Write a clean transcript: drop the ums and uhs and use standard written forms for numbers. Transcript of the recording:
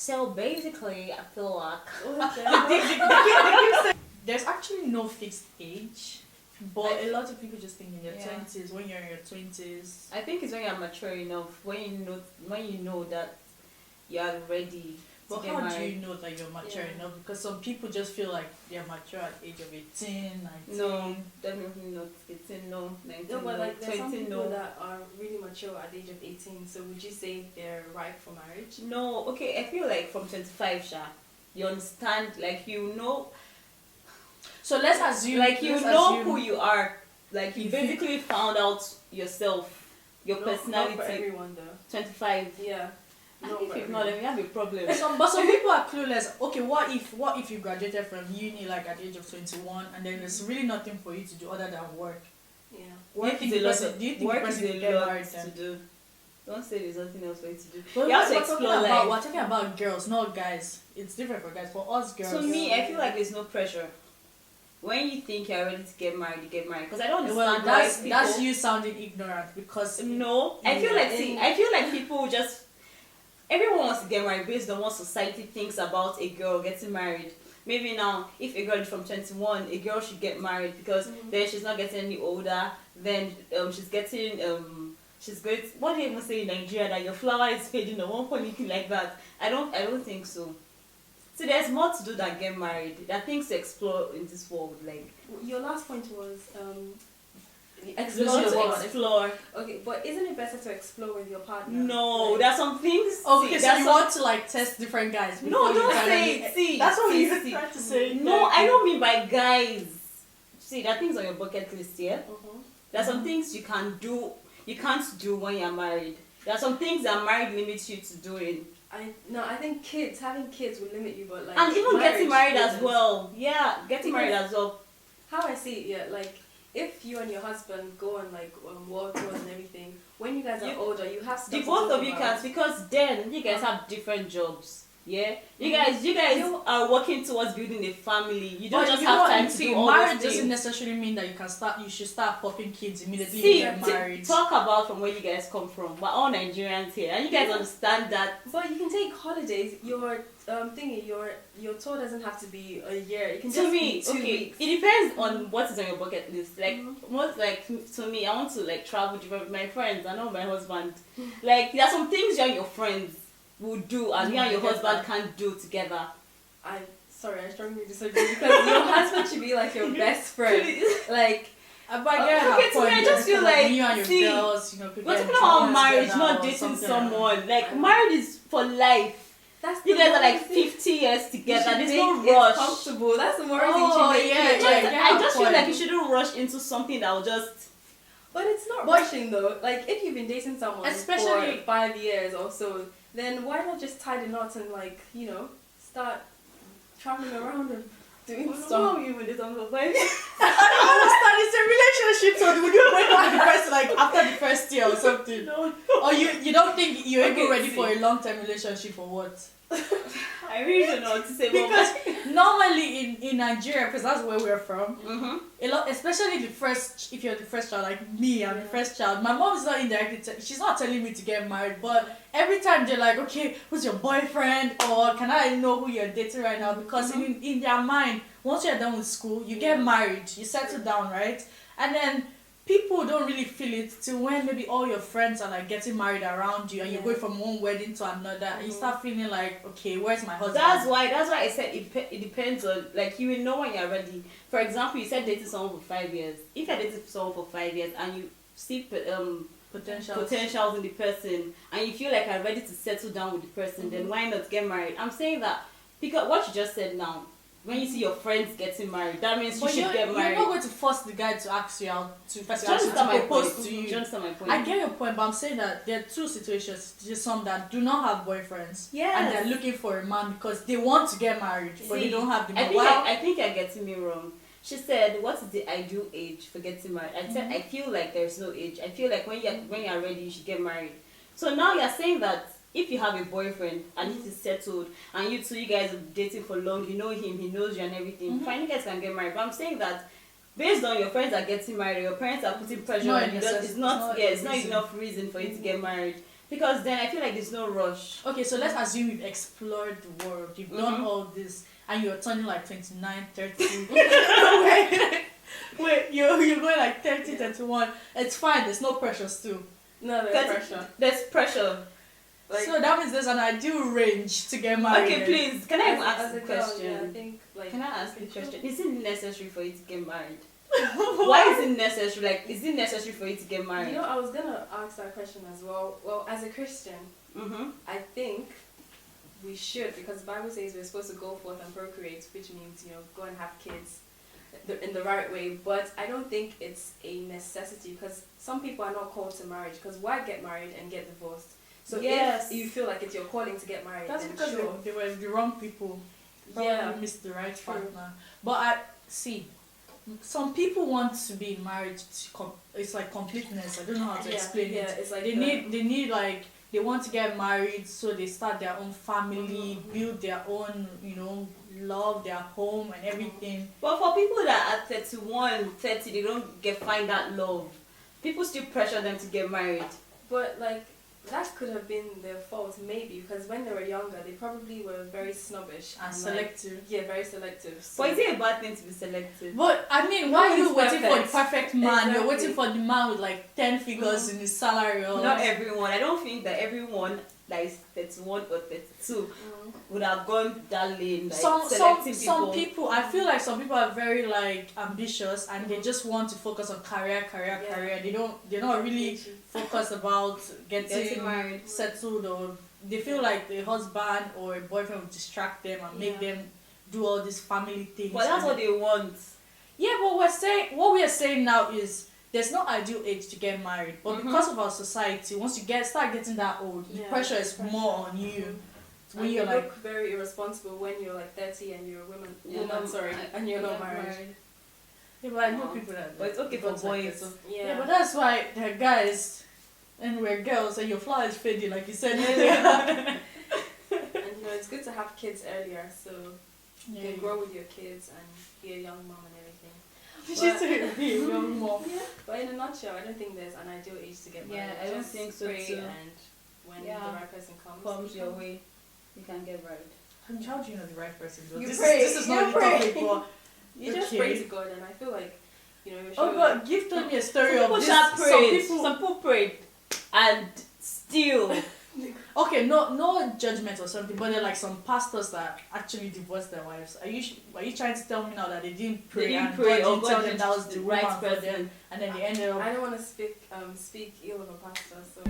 So basically, I feel like There's actually no fixed age, but a lot of people just think in your 20s, when you're in your 20s. I think it's when you're mature enough, when you know that you are ready. But how do you know that you're mature enough? Because some people just feel like they're mature at the age of 18, 19. No, definitely not 18, no, 19, No, but like there's 20, some people no. that are really mature at the age of 18. So would you say they're ripe for marriage? No, okay, I feel like from 25, Sha, you understand, like you know. So let's assume, like you know who you are. Like you basically found out yourself, your personality. Not for everyone though. 25. Yeah. No, if you've not, then we have a problem. But some people are clueless. Okay, what if you graduated from uni like at the age of 21 and then there's really nothing for you to do other than work? Yeah. Work is a lot. Do you think work the person is will a get lot married to then? do. Don't say there's nothing else for you to do. But You have to we're explore talking about, life. we're talking about girls, not guys. It's different for guys. For us girls. To me, I feel like there's no pressure. When you think you're ready to get married, you get married. Because I don't understand why people... that's you sounding ignorant because... No, I feel like people just... Everyone wants to get married based on what society thinks about a girl getting married. Maybe now, if a girl is from 21, a girl should get married because then she's not getting any older. Then she's getting... she's going to, what do you even say in Nigeria, that your flower is fading or one point anything like that? I don't think so. So there's more to do than get married. There are things to explore in this world. Like your last point was explore. Okay, but isn't it better to explore with your partner? No, like, there are some things. Okay, so you want to like test different guys. No, don't say it. See, that's what you're see. trying to say. No, I don't mean by guys. See, there are things on your bucket list here. There are some things you can do. You can't do when you're married. There are some things that married limits you to doing. I think having kids will limit you, but like and even getting married as well. Yeah, getting married as well. How I see it, yeah, like if you and your husband go on like world tours and everything, when you guys are older, you have stuff the to both talk of you about. can, because then you guys have different jobs. Yeah, you guys are working towards building a family. You don't just have time to do all those marriage things. doesn't necessarily mean that you should start popping kids immediately See, you get married. talk about from where you guys come from. We're all Nigerians here, and you guys understand that. But you can take holidays. Your your tour doesn't have to be a year. It can To just me, be 2 weeks. it depends on what is on your bucket list. Like most, like to me, I want to like travel with my friends. I know my husband. Like there are some things you and your friends will do, and you and your husband can't do together. I strongly disagree because your husband should be like your best friend. Like, But I to me, I just feel like you and your girls, we're talking about marriage, not dating someone. Like marriage is for life. You guys are like 50 years together. There's no rush. Comfortable. That's the more reason I just feel like you shouldn't rush into something that will just. But it's not rushing though. Like if you've been dating someone for 5 years or so, then why not just tie the knots and like start traveling around and doing stuff? How are you with this on for 5 years? I don't understand. It's a relationship, so would you break up with the person like after the first year or something? No. Or you don't think you're even ready for a long-term relationship or what? I really don't know what to say. Because normally in Nigeria, because that's where we're from, a lot, especially if you're the first child, like me, I'm the first child. My mom's not indirectly, she's not telling me to get married, but every time they're like, okay, who's your boyfriend, or can I know who you're dating right now? Because in their mind, once you're done with school, you get married, you settle down, right? And then people don't really feel it till when maybe all your friends are like getting married around you and you go from one wedding to another and you start feeling like, okay, where's my husband? That's why I said it depends on, like, you will know when you're ready. For example, you said dating someone for 5 years. If you're dating someone for 5 years and you see potentials in the person and you feel like I'm ready to settle down with the person, then why not get married? I'm saying that because what you just said now, when you see your friends getting married, that means you should get married. You're not going to force the guy to ask you out to propose to you. Do you understand my point? I get your point, but I'm saying that there are two situations. There's some that do not have boyfriends, and they're looking for a man because they want to get married, but they don't have the man. I think you're getting me wrong. She said, "What is the ideal age for getting married?" I said, "I feel like there's no age. I feel like when you're ready, you should get married." So now you're saying that if you have a boyfriend and it is settled and you guys are dating for long, you know him, he knows you and everything, fine, you guys can get married. But I'm saying that based on your friends are getting married, your parents are putting pressure on you, it's not enough reason for you to get married. Because then I feel like there's no rush. Okay, so let's assume you've explored the world, you've done all this, and you're turning like 29, 30. wait, you're going like 30, 31. It's fine, there's no pressure still. No, there's pressure. There's pressure. Like, so that means there's an ideal range to get married. Okay, please, can I ask a a question? Girl, yeah, I think, like, can I ask a question? Is it necessary for you to get married? Why is it necessary? Like, is it necessary for you to get married? You know, I was gonna ask that question as well. Well, as a Christian, I think we should, because the Bible says we're supposed to go forth and procreate, which means, go and have kids in the right way. But I don't think it's a necessity, because some people are not called to marriage. Because why get married and get divorced? So if you feel like it's your calling to get married, that's then because they were the wrong people. Probably missed the right partner. But I see. Some people want to be married to it's like completeness. I don't know how to explain it. It's like they need like they want to get married, so they start their own family, build their own, love, their home and everything. But for people that are 31, 30, they don't find that love. People still pressure them to get married. But like, that could have been their fault, maybe, because when they were younger, they probably were very snobbish and selective. Very selective. So. But is it a bad thing to be selective? But I mean, why are you waiting for the perfect man? Exactly. You're waiting for the man with like 10 figures in his salary. Or not everyone. I don't think that everyone that is 31 or 32 would have gone that lane. Like, some people, I feel like some people are very like ambitious and they just want to focus on career. They're not really focused about getting married, settled, or they feel like the husband or a boyfriend will distract them and make them do all these family things. But that's what they want. Yeah, but what we are saying now is there's no ideal age to get married, but because of our society, once you start getting that old, the pressure is more on you. When you look very irresponsible when you're like 30 and you're a woman, and you're not married. Yeah, but I know people that. But it's okay for boys. Yeah, but that's why they're guys and we're girls, and your flower is fading, like you said earlier. And it's good to have kids earlier, so you can grow with your kids and be a young mom and everything. She's be a young mom. Yeah, but in a nutshell, I don't think there's an ideal age to get married. Yeah, I don't think so too. And when the right person comes your way, you can get married. How do you know the right person? This is not the topic, but you just pray to God, and I feel like, but Gift told me a story of this. Some people prayed and still. Okay, no judgment or something, but there are like some pastors that actually divorced their wives. Are you trying to tell me now that they didn't pray or God tell them that was the right for them, and then they ended up? I don't want to speak ill of a pastor, so.